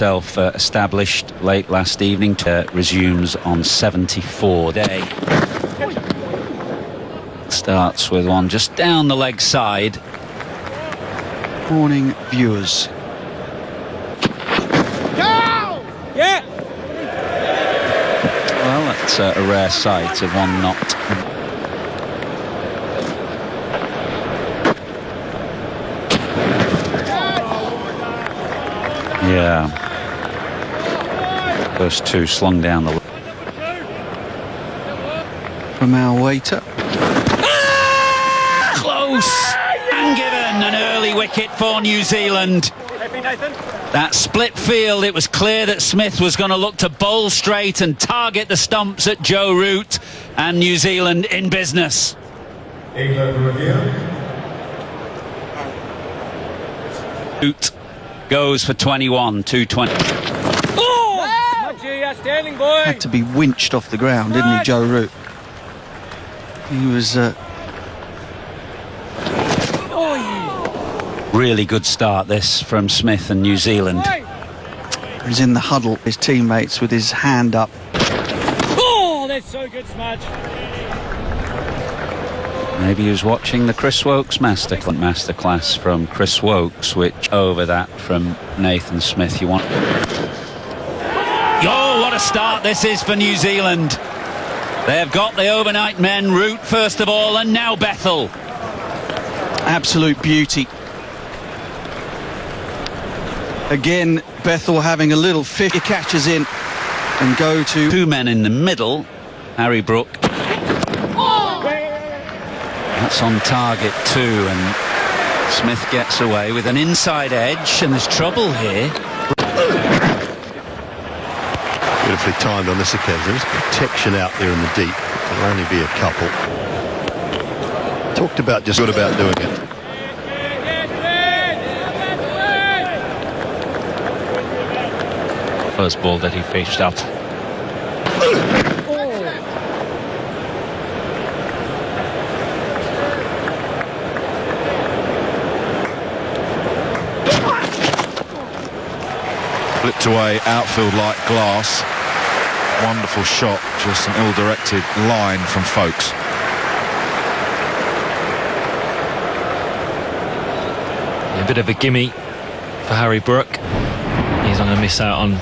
Established late last evening, resumes on 74 day. Starts with one just down the leg side. Morning viewers. Yeah. Well, that's a rare sight of one not. Yeah. First two slung down the. From our waiter. Close and given an early wicket for New Zealand. That split field, it was clear that Smith was going to look to bowl straight and target the stumps at Joe Root, and New Zealand in business. Root goes for 21, 220. Oh! Standing, boy. Had to be winched off the ground, didn't he, Joe Root? He was really good start this from Smith and New Zealand. He's in the huddle, his teammates with his hand up. Oh, that's so good, Smudge. Maybe he was watching the Chris Woakes masterclass from Chris Woakes, which over that from Nathan Smith. You want? Oh, what a start this is for New Zealand. They've got the overnight men, Root first of all, and now Bethel. Absolute beauty. Again, Bethel having a little fish. He catches in and go to... Two men in the middle, Harry Brook. That's on target too, and Smith gets away with an inside edge, and there's trouble here. Beautifully timed on this occasion. There's protection out there in the deep. There'll only be a couple. Talked about just good about doing it. First ball that he fished up. Flipped away, outfield like glass. Wonderful shot, just an ill-directed line from Folkes. A bit of a gimme for Harry Brook. He's not going to miss out on.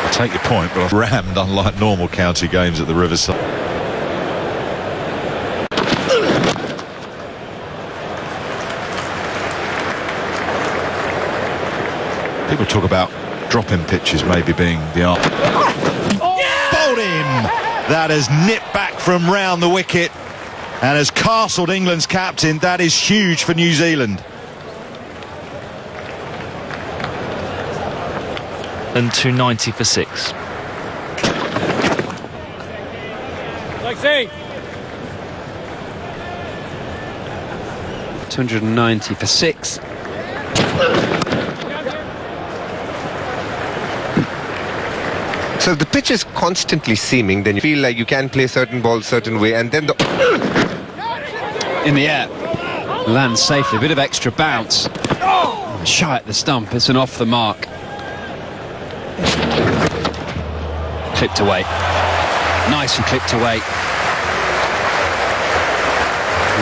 I take your point, but I've rammed unlike normal county games at the Riverside. People talk about drop-in pitches maybe being the answer. Bowled him! That has nipped back from round the wicket and has castled England's captain. That is huge for New Zealand. And 290 for 6. Like say. 290 for 6. So the pitch is constantly seaming, then you feel like you can play certain balls certain way, and then the... In the air. Lands safely, a bit of extra bounce. Shy at the stump, it's an off the mark. Clipped away. Nicely clipped away.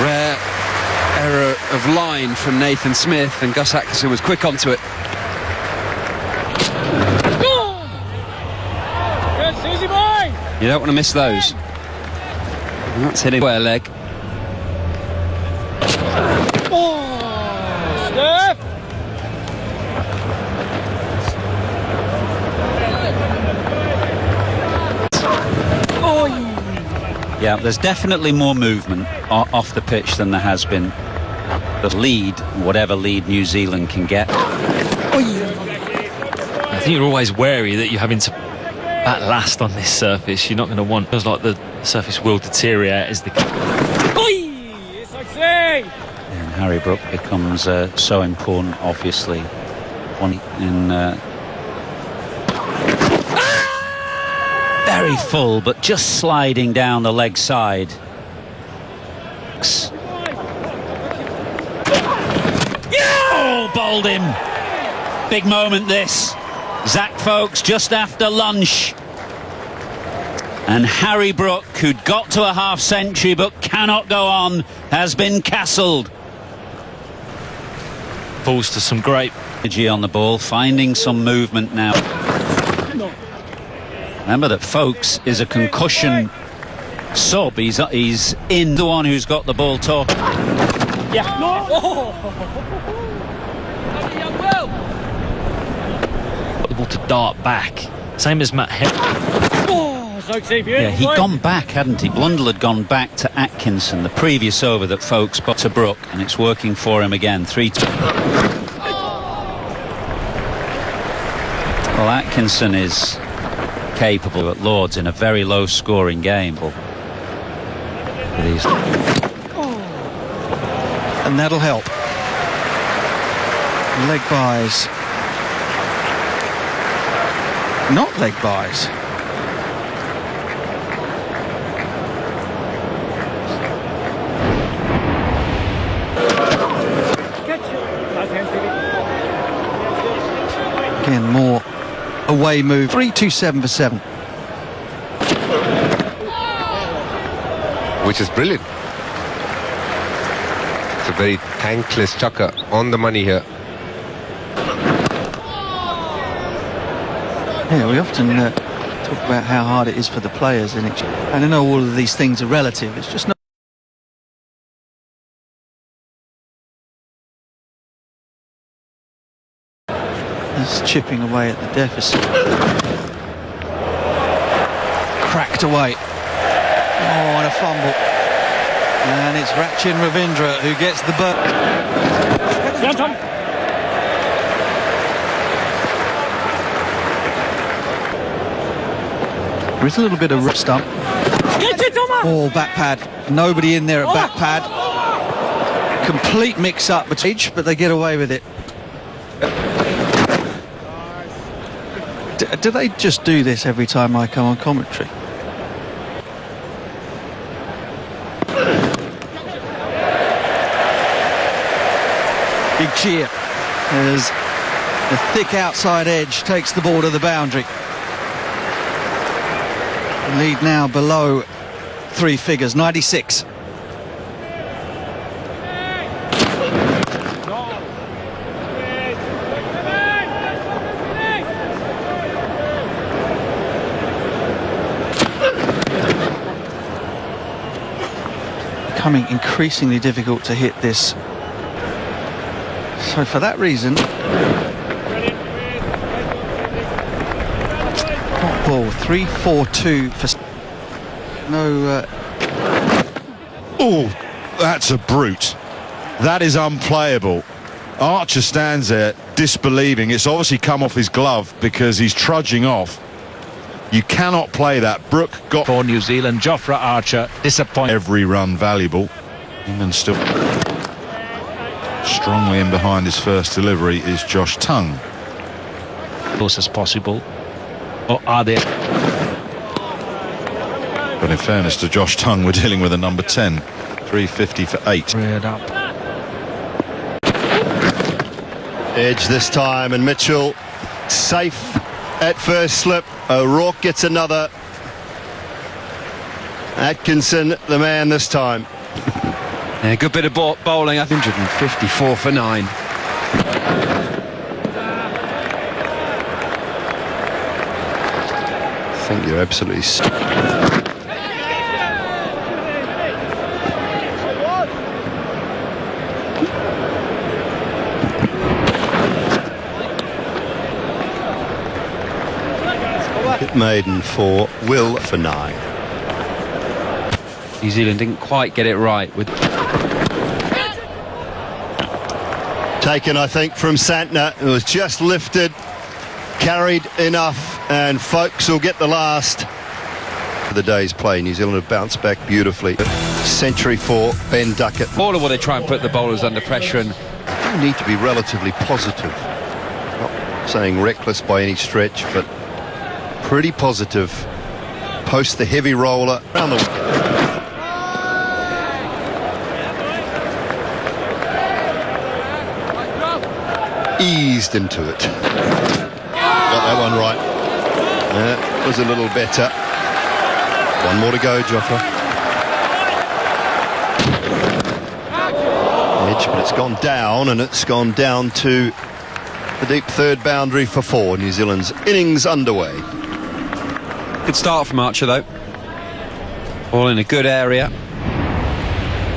Rare error of line from Nathan Smith, and Gus Atkinson was quick onto it. Easy boy. You don't want to miss those. And that's hitting square leg. Steph. Yeah, there's definitely more movement off the pitch than there has been. The lead, whatever lead New Zealand can get. I think you're always wary that you're having to bat last on this surface. You're not going to want. Feels like the surface will deteriorate as the. It's like say. And Harry Brook becomes so important, obviously. Very full, but just sliding down the leg side. bowled him. Big moment this. Zach Folkes just after lunch. And Harry Brook, who'd got to a half century but cannot go on, has been castled. Falls to some great Energy on the ball, finding some movement now. Remember that Folkes is a concussion sub. He's in the one who's got the ball top. Yeah. got the ball to dart back. Same as Matt Head. Yeah, he'd gone back, hadn't he? Blundell had gone back to Atkinson, the previous over that Folkes put to Brook, and it's working for him again. 3-2. Well, Atkinson is capable at Lords in a very low-scoring game. And that'll help. Leg buys. Not leg buys. Again, more away move. 3-2-7 for 7. Which is brilliant. It's a very thankless chucker on the money here. Yeah, we often talk about how hard it is for the players, and I know all of these things are relative. It's just not. It's chipping away at the deficit. Cracked away. Oh, and a fumble. And it's Rachin Ravindra who gets the bird. There is a little bit of rip stump. Oh, back pad. Nobody in there at back pad. Complete mix-up between each, but they get away with it. Do they just do this every time I come on commentary? Big cheer as the thick outside edge takes the ball to the boundary. Lead now below 3 figures, 96. Becoming increasingly difficult to hit this. So for that reason, ball 3-4-2 for no. Oh, that's a brute. That is unplayable. Archer stands there disbelieving. It's obviously come off his glove because he's trudging off. You cannot play that. Brook got for New Zealand. Jofra Archer disappointed. Every run valuable. England still strongly in behind his first delivery is Josh Tongue. Close as possible. Or are they? But in fairness to Josh Tongue, we're dealing with a number 10. 350 for 8. Reared up. Edge this time, and Mitchell safe at first slip. O'Rourke gets another. Atkinson the man this time. Yeah, good bit of bowling. 154 for 9. I think you're absolutely hit maiden for Will for 9. New Zealand didn't quite get it right with. Taken, I think, from Santner. It was just lifted, carried enough, and Folkes will get the last. For the day's play, New Zealand have bounced back beautifully. Century for Ben Duckett. All of what they try and put the bowlers under pressure, and You need to be relatively positive. Not saying reckless by any stretch, but pretty positive. Post the heavy roller around the. eased into it. Got that one right. That was a little better. One more to go, Jofra. Edge, but it's gone down, and it's gone down to the deep third boundary for 4. New Zealand's innings underway. Good start from Archer, though. All in a good area.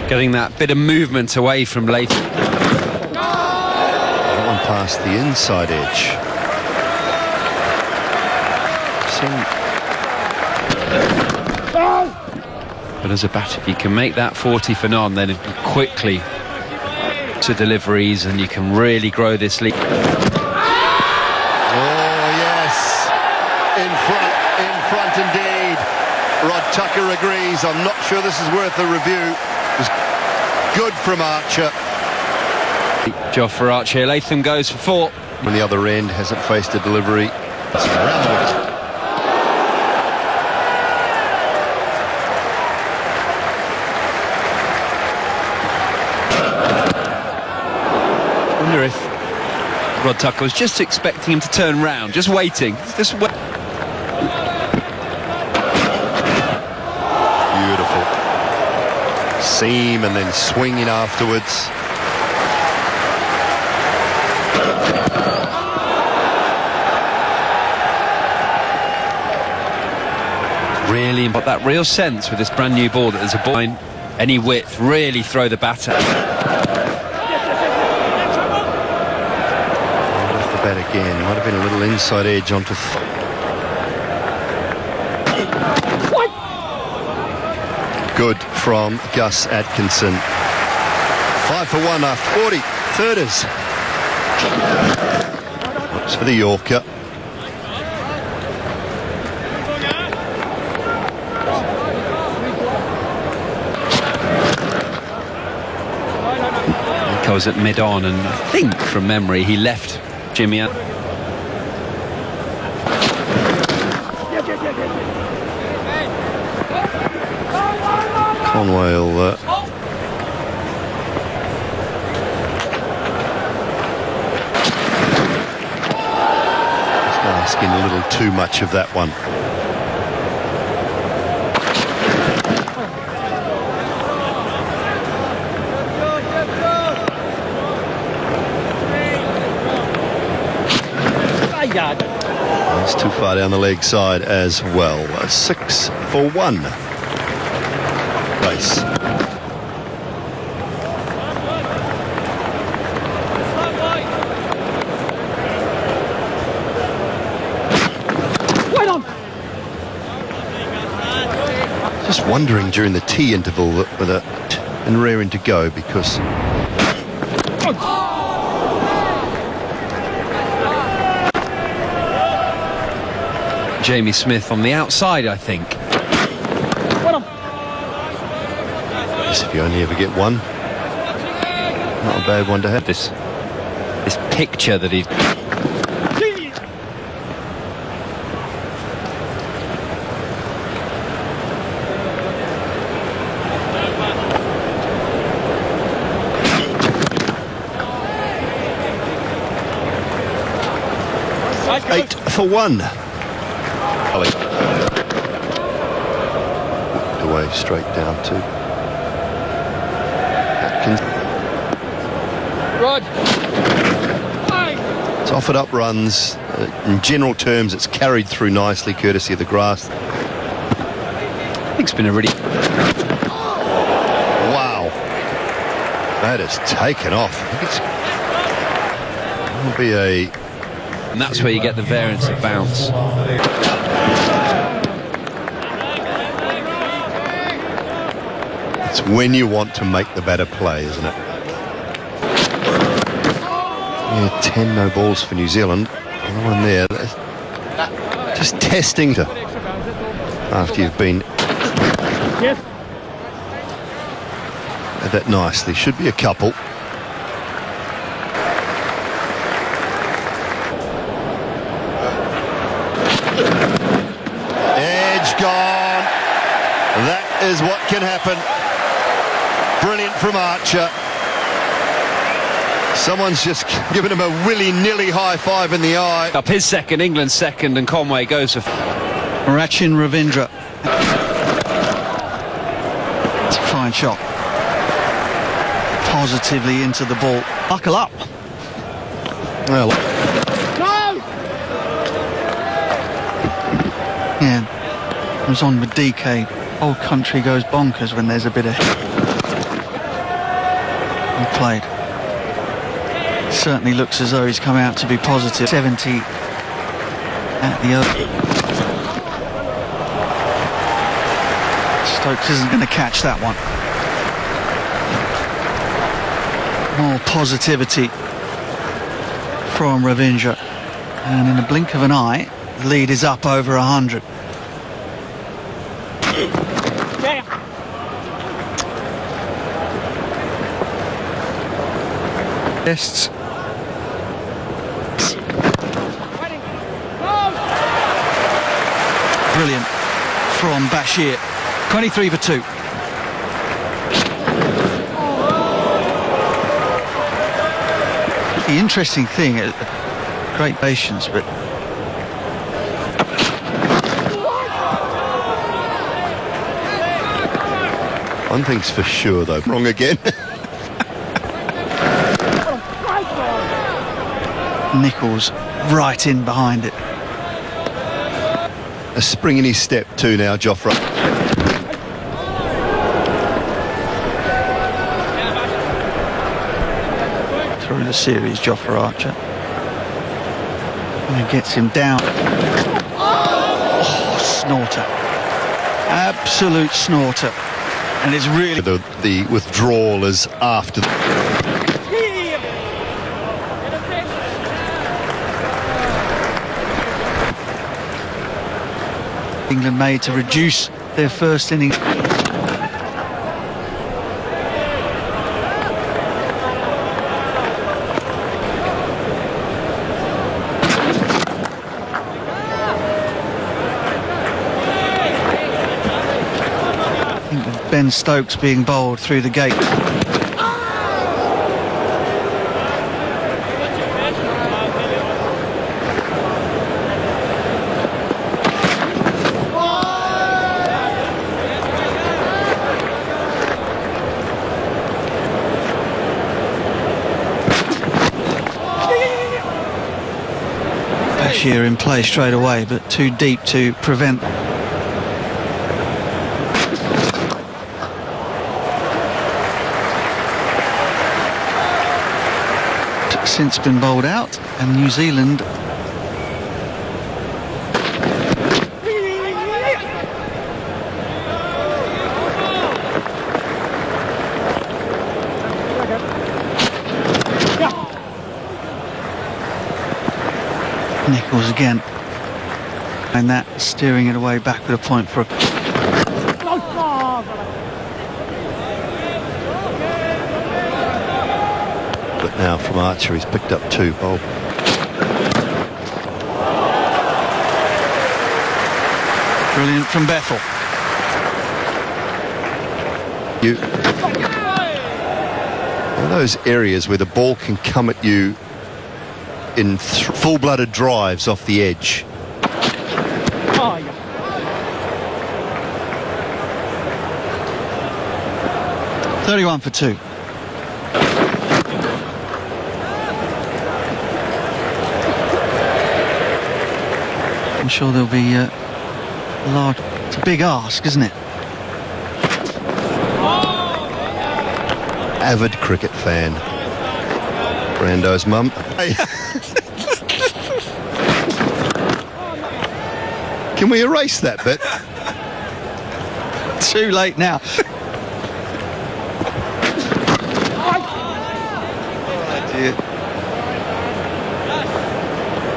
Getting that bit of movement away from Latham. That one past the inside edge. But as a batter, if you can make that 40 for none, then it'll be quickly to deliveries, and you can really grow this lead. Oh, yes. In front indeed. Rod Tucker agrees. I'm not sure this is worth a review. It was good from Archer. Jofra Archer. Latham goes for 4. On the other end, hasn't faced a delivery. It's around the wicket. I wonder if Rod Tucker was just expecting him to turn round, just waiting. Just wait. Beautiful. Seam and then swinging afterwards. Really got that real sense with this brand new ball that there's a ball line, any width, really throw the batter. Off the bat again. Might have been a little inside edge onto. Good from Gus Atkinson. 5 for 1 after 40. Thirders. Looks for the Yorker. Goes at mid-on, and I think from memory he left Jimmy out. Conwell just asking a little too much of that one. That's too far down the leg side as well. 6 for 1. Base. Just wondering during the tea interval whether and raring to go, because Jamie Smith on the outside, I think. if you only ever get one, not a bad one to have. This picture that he. Eight for 1. Walked away straight down to Atkins. Rod. It's offered up runs. In general terms, it's carried through nicely, courtesy of the grass. I think it's been a really. Wow, that has taken off. I think it'll be a. And that's where you get the variance of bounce. It's when you want to make the better play, isn't it? Yeah, 10 no balls for New Zealand. Another one there. Just testing to after you've been at that nicely. Should be a couple. Gone. That is what can happen. Brilliant from Archer. Someone's just given him a willy-nilly high five in the eye. Up his second, England's second, and Conway goes for... Rachin Ravindra. It's a fine shot. Positively into the ball. Buckle up. Well, Yeah, it was on with DK. Whole country goes bonkers when there's a bit of... He played. Certainly looks as though he's come out to be positive. 70 at the other. Stokes isn't going to catch that one. More positivity from Ravindra. And in the blink of an eye, the lead is up over 100. Tests. Brilliant from Bashir. 23 for 2. The interesting thing is great patience, but one thing's for sure, though. Wrong again. Nichols right in behind it. A spring in his step too now, Jofra. Through the series, Jofra Archer. And gets him down. Oh, snorter. Absolute snorter. And it's really... The withdrawal is after... England made to reduce their first innings. I think with Ben Stokes being bowled through the gate. Bashir in play straight away, but too deep to prevent. Since been bowled out, and New Zealand Nichols again, and that steering it away back with a point for a... But now from Archer, he's picked up 2. Oh. Brilliant from Bethel. One of those areas where the ball can come at you in full-blooded drives off the edge. 31 for 2. I'm sure there'll be large. It's a big ask, isn't it? Avid cricket fan. Brando's mum. Hey. Can we erase that bit? Too late now. Oh dear.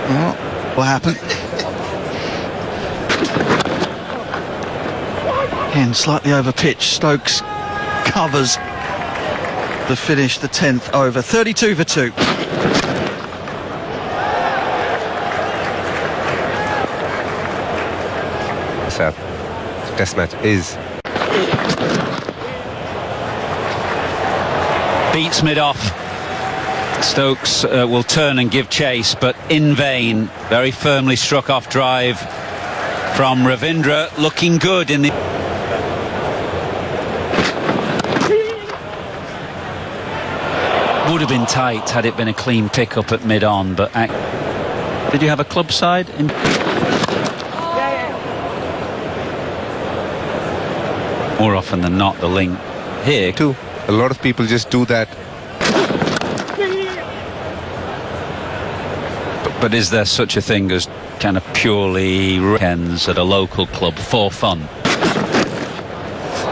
Oh, what happened? Again, slightly over pitch. Stokes covers the finish, the 10th over. 32 for 2. Test match is beats mid off. Stokes will turn and give chase, but in vain. Very firmly struck off drive from Ravindra, looking good in the... Would have been tight had it been a clean pick-up at mid-on, but... Did you have a club side? More often than not, the link here... Too. A lot of people just do that. But is there such a thing as kind of purely weekends at a local club for fun?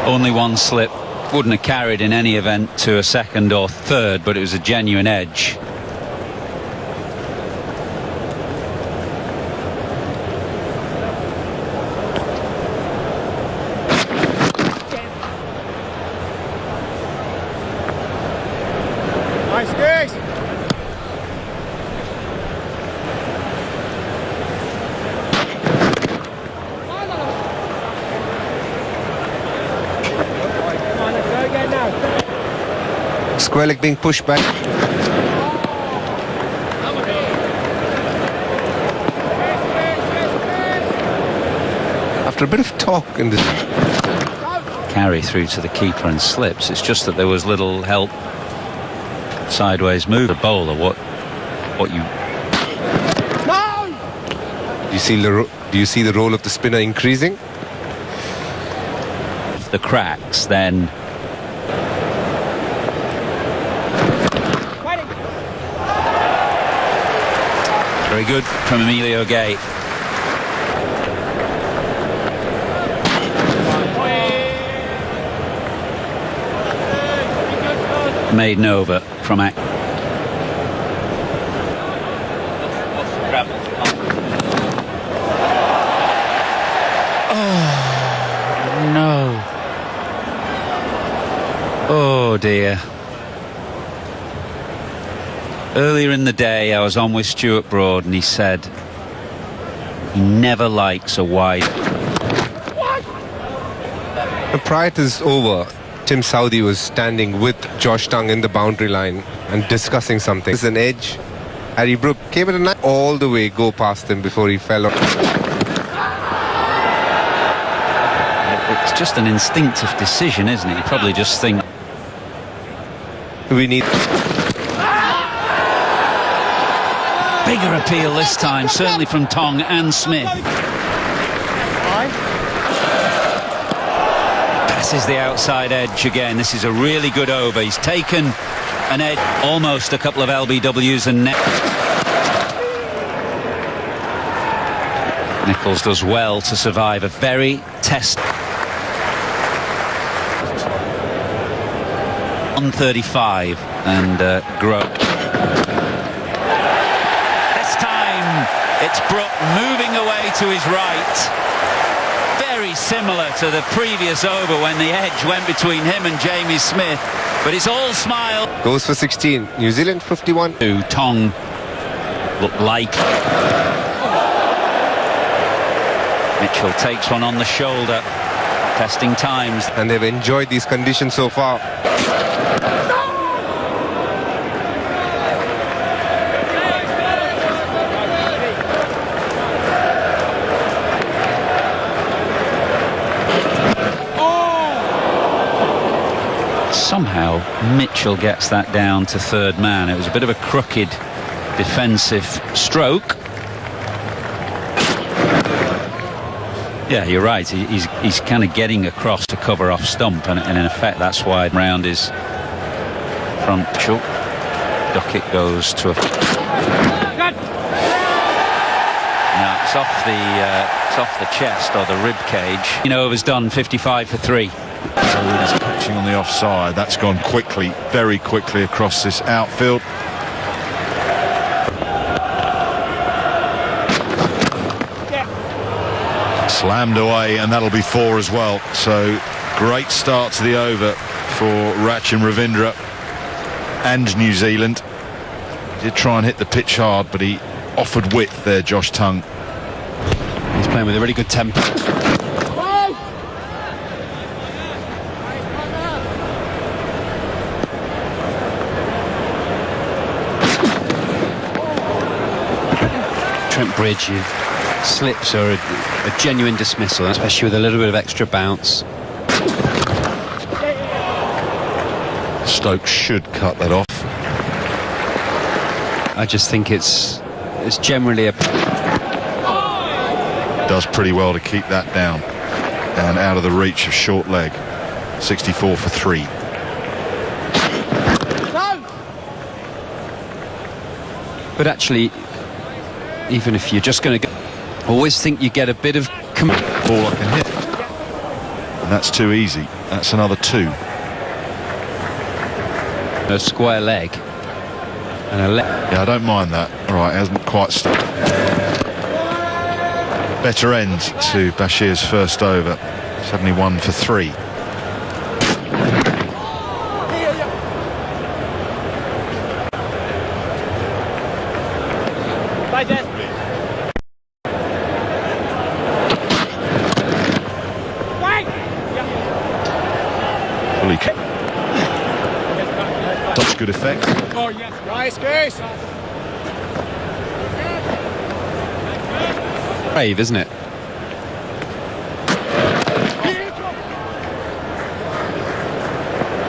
Only one slip wouldn't have carried in any event to a second or third, but it was a genuine edge. Nice kicks. Square leg being pushed back. After a bit of talk in this... Carry through to the keeper and slips. It's just that there was little help. Sideways move. The bowler, what you... Do you see the role of the spinner increasing? The cracks, then... Very good from Emilio Gay. Maiden over from Ack. Oh, no. Oh, dear. Earlier in the day, I was on with Stuart Broad, and he said he never likes a wide. Prior to this over, Tim Southey was standing with Josh Tongue in the boundary line and discussing something. It's an edge. Harry Brook came at a knife all the way, go past him before he fell off. It's just an instinctive decision, isn't it? You probably just think We need... bigger appeal this time, certainly from Tong and Smith. Passes the outside edge again. This is a really good over. He's taken an edge, almost a couple of LBWs and net. Nichols does well to survive a very test. 135 and grow. It's Brook moving away to his right. Very similar to the previous over when the edge went between him and Jamie Smith. But it's all smile. Goes for 16. New Zealand 51. To Tong look like. Mitchell takes one on the shoulder. Testing times. And they've enjoyed these conditions so far. Somehow Mitchell gets that down to third man. It was a bit of a crooked defensive stroke. Yeah, you're right. He's kind of getting across to cover off stump, and in effect that's why round his front choke. Duckett goes to a... No, it's off the chest or the rib cage. Over's done 55 for 3. Forward is catching on the offside. That's gone quickly, very quickly across this outfield. Slammed away, and that'll be 4 as well. So great start to the over for Rachin Ravindra and New Zealand. Did try and hit the pitch hard, but he offered width there, Josh Tongue. He's playing with a really good tempo. don't bridge, you slips are a genuine dismissal, especially with a little bit of extra bounce. Stokes should cut that off. I just think it's generally a... Does pretty well to keep that down and out of the reach of short leg. 64 for 3. But actually, even if you're just going to go, always think you get a bit of... Ball I can hit. And that's too easy. That's another 2. A square leg. And a leg. Yeah, I don't mind that. All right, it hasn't quite stuck. Better end to Bashir's first over. 71 for 3. Bye, Des. Fully such good effect. Oh, yes. Nice, Grace. Brave, isn't it?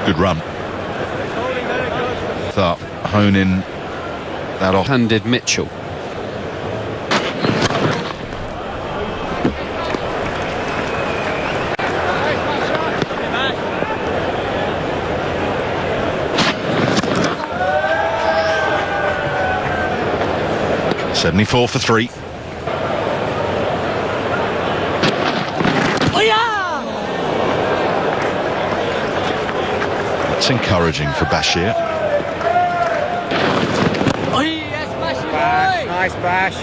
Good run. Thought honing that off. Handed Mitchell. Oh, 74 for 3. That's encouraging for Bashir. Bash, nice bash.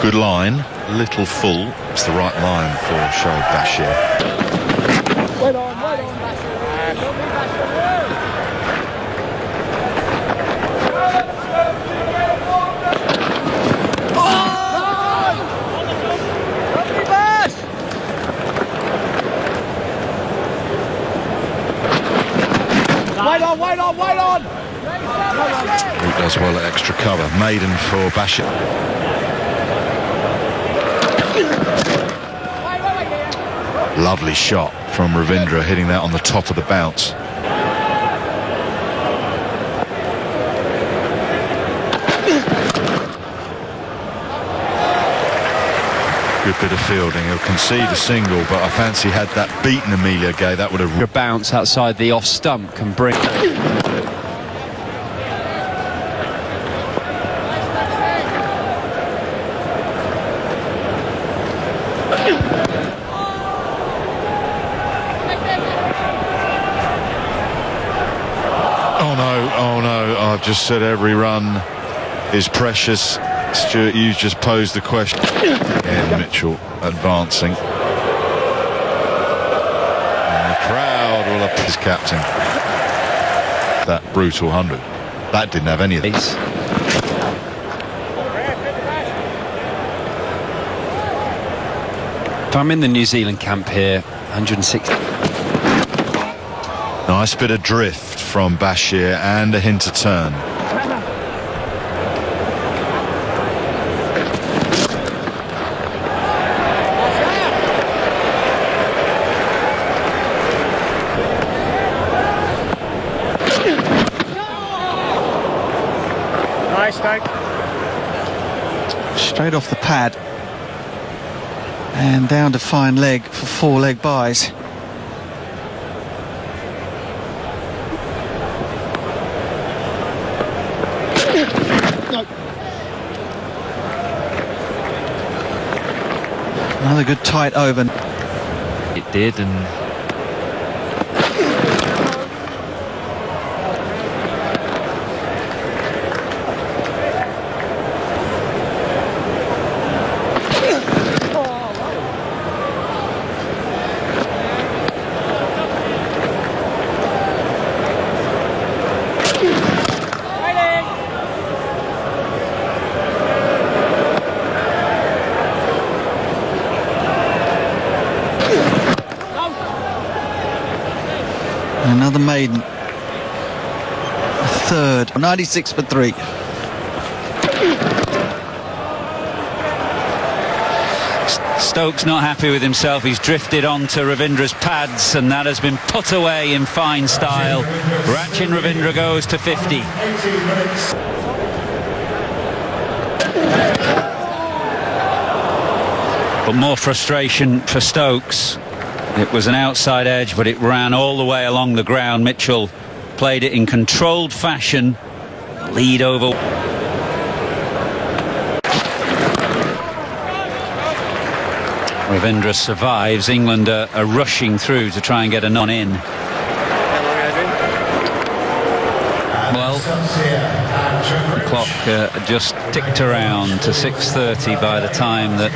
Good line, little full. It's the right line for Shoaib Bashir. Wait on, Bashir. Wait on! He does well at extra cover. Maiden for Bashir. Lovely shot from Ravindra, hitting that on the top of the bounce. Good bit of fielding. He'll concede a single, but I fancy had that beaten Amelia Gay, that would have... A bounce outside the off stump can bring... Oh no, I've just said every run is precious. Stuart, you just posed the question. And Mitchell advancing. And the crowd will up his captain. That brutal 100. That didn't have any of these. If I'm in the New Zealand camp here, 160. Nice bit of drift from Bashir and a hint of turn. Nice, Stoke. Straight off the pad. And down to fine leg for 4 leg byes. Another good tight over. It did, and Another maiden. A third. 96 for 3. Stokes not happy with himself. He's drifted onto Ravindra's pads, and that has been put away in fine style. Rachin Ravindra goes to 50. But more frustration for Stokes. It was an outside edge, but it ran all the way along the ground. Mitchell played it in controlled fashion. Lead over. Ravindra survives. England are rushing through to try and get a non in. Well, the clock just ticked around to 6:30 by the time that